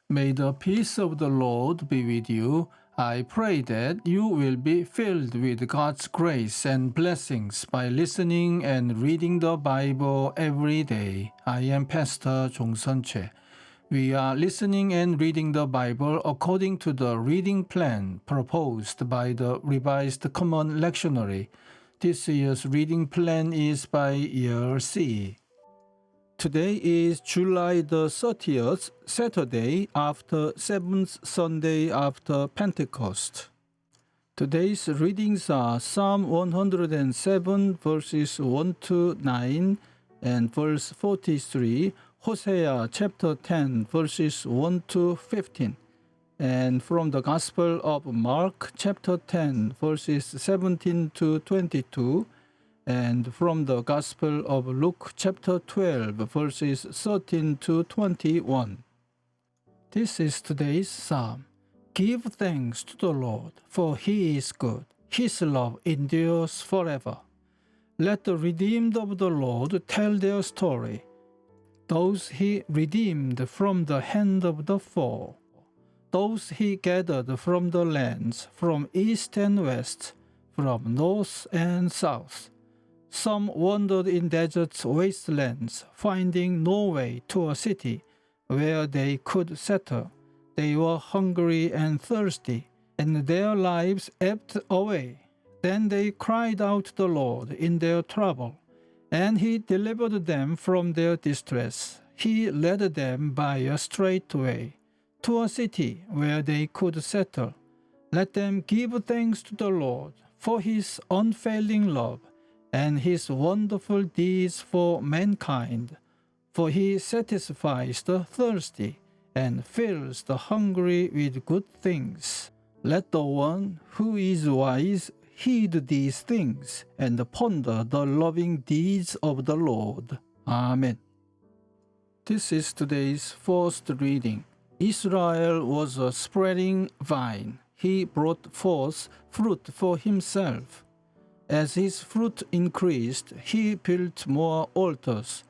May the peace of the Lord be with you. I pray that you will be filled with God's grace and blessings by listening and reading the Bible every day. I am Pastor 종선채. We are listening and reading the Bible according to the reading plan proposed by the Revised Common Lectionary. This year's reading plan is by year C. Today is July the 30th, Saturday after 7th Sunday after Pentecost. Today's readings are Psalm 107 verses 1 to 9 and verse 43, Hosea chapter 10 verses 1 to 15, and from the Gospel of Mark chapter 10 verses 17 to 22, and from the Gospel of Luke chapter 12 verses 13 to 21. This is today's psalm. Give thanks to the Lord, for he is good. His love endures forever. Let the redeemed of the Lord tell their story. Those he redeemed from the hand of the foe, those he gathered from the lands, from east and west, from north and south. Some wandered in desert wastelands, finding no way to a city where they could settle. They were hungry and thirsty, and their lives ebbed away. Then they cried out to the Lord in their trouble, and he delivered them from their distress. He led them by a straight way to a city where they could settle. Let them give thanks to the Lord for his unfailing love and his wonderful deeds for mankind. For he satisfies the thirsty and fills the hungry with good things. Let the one who is wise heed these things and ponder the loving deeds of the Lord. Amen. This is today's first reading. Israel was a spreading vine. He brought forth fruit for himself. As his fruit increased, he built more altars.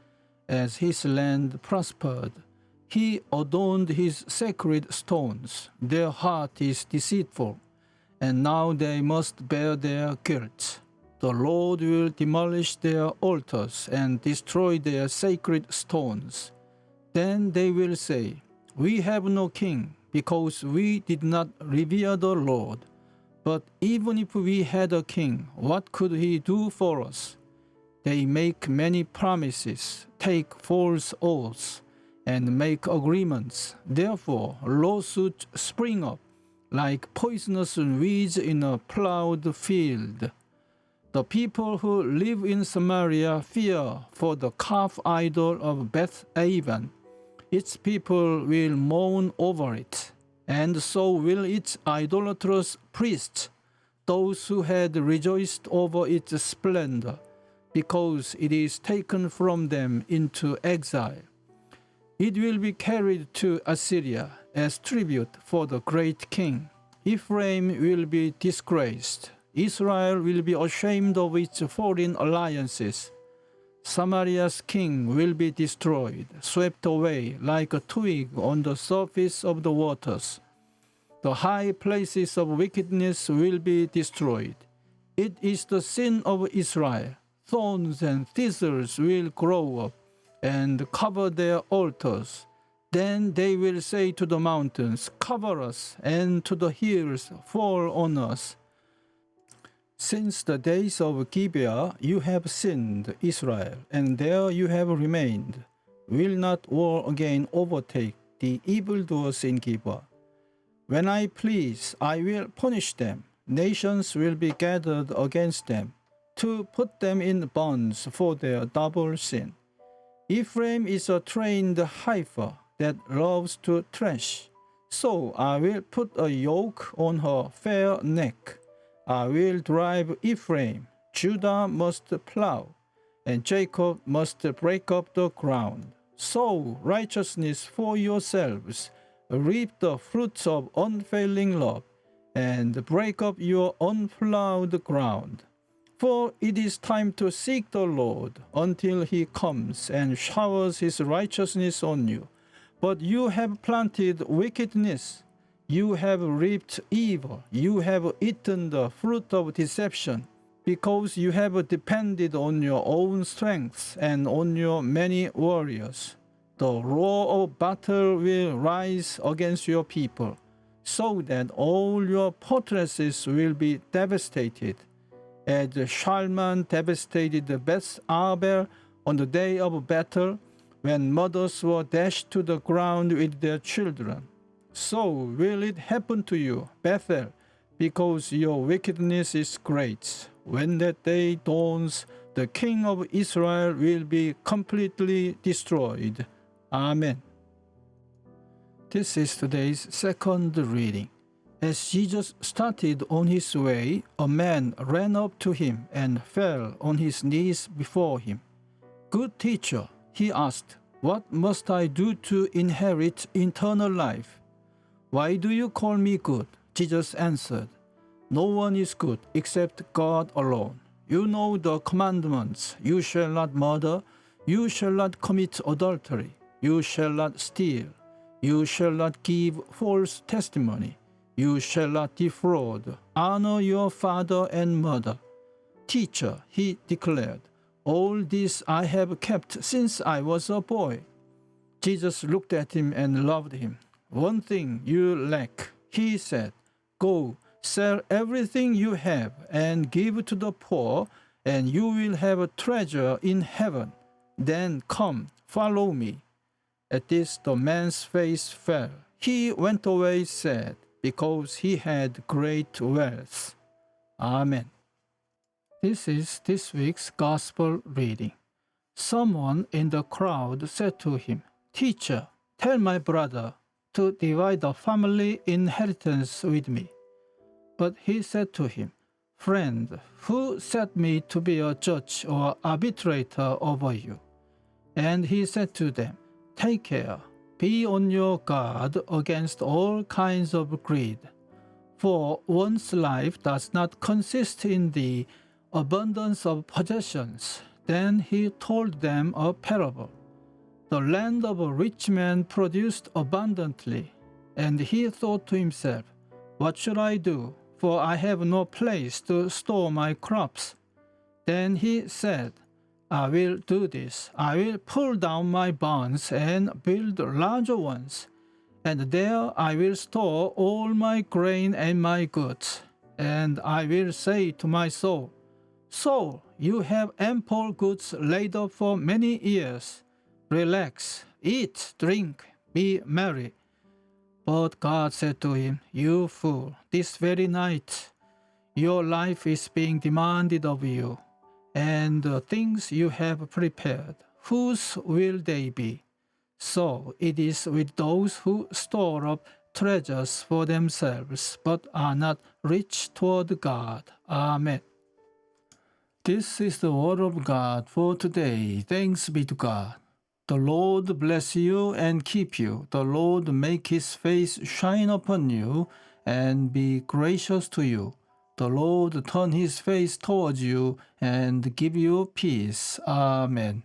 As his land prospered, he adorned his sacred stones. Their heart is deceitful, and now they must bear their guilt. The Lord will demolish their altars and destroy their sacred stones. Then they will say, "We have no king, because we did not revere the Lord." But even if we had a king, what could he do for us? They make many promises, take false oaths, and make agreements. Therefore, lawsuits spring up like poisonous weeds in a plowed field. The people who live in Samaria fear for the calf idol of Beth-aven. Its people will mourn over it, and so will its idolatrous priests, those who had rejoiced over its splendor, because it is taken from them into exile. It will be carried to Assyria as tribute for the great king. Ephraim will be disgraced. Israel will be ashamed of its foreign alliances. Samaria's king will be destroyed, swept away like a twig on the surface of the waters. The high places of wickedness will be destroyed. It is the sin of Israel. Thorns and thistles will grow up and cover their altars. Then they will say to the mountains, "Cover us," and to the hills, "Fall on us." Since the days of Gibeah you have sinned, Israel, and there you have remained. Will not war again overtake the evildoers in Gibeah? When I please, I will punish them. Nations will be gathered against them, to put them in bonds for their double sin. Ephraim is a trained heifer that loves to thresh. So I will put a yoke on her fair neck. I will drive Ephraim. Judah must plow, and Jacob must break up the ground. Sow righteousness for yourselves. Reap the fruits of unfailing love, and break up your unplowed ground. For it is time to seek the Lord until he comes and showers his righteousness on you. But you have planted wickedness. You have reaped evil. You have eaten the fruit of deception, because you have depended on your own strength and on your many warriors. The roar of battle will rise against your people, so that all your fortresses will be devastated, as Shalman devastated Beth Arbel on the day of battle, when mothers were dashed to the ground with their children. So will it happen to you, Bethel, because your wickedness is great. When that day dawns, the king of Israel will be completely destroyed. Amen. This is today's second reading. As Jesus started on his way, a man ran up to him and fell on his knees before him. "Good teacher," he asked, "what must I do to inherit eternal life?" "Why do you call me good?" Jesus answered. "No one is good except God alone. You know the commandments. You shall not murder. You shall not commit adultery. You shall not steal. You shall not give false testimony. You shall not defraud. Honor your father and mother." "Teacher," he declared, "all this I have kept since I was a boy." Jesus looked at him and loved him. "One thing you lack," he said. "Go, sell everything you have and give to the poor, and you will have a treasure in heaven. Then come, follow me." At this, the man's face fell. He went away sad, because he had great wealth. Amen. This is this week's Gospel reading. Someone in the crowd said to him, "Teacher, tell my brother to divide the family inheritance with me." But he said to him, "Friend, who set me to be a judge or arbitrator over you?" And he said to them, "Take care, be on your guard against all kinds of greed. For one's life does not consist in the abundance of possessions." Then he told them a parable. The land of a rich man produced abundantly, and he thought to himself, "What should I do? For I have no place to store my crops." Then he said, "I will do this. I will pull down my barns and build larger ones, and there I will store all my grain and my goods. And I will say to my soul, 'Soul, you have ample goods laid up for many years. Relax, eat, drink, be merry.' But God said to him, 'You fool, this very night your life is being demanded of you, and the things you have prepared, whose will they be?' So it is with those who store up treasures for themselves, but are not rich toward God." Amen. This is the word of God for today. Thanks be to God. The Lord bless you and keep you. The Lord make his face shine upon you and be gracious to you. The Lord turn his face towards you and give you peace. Amen.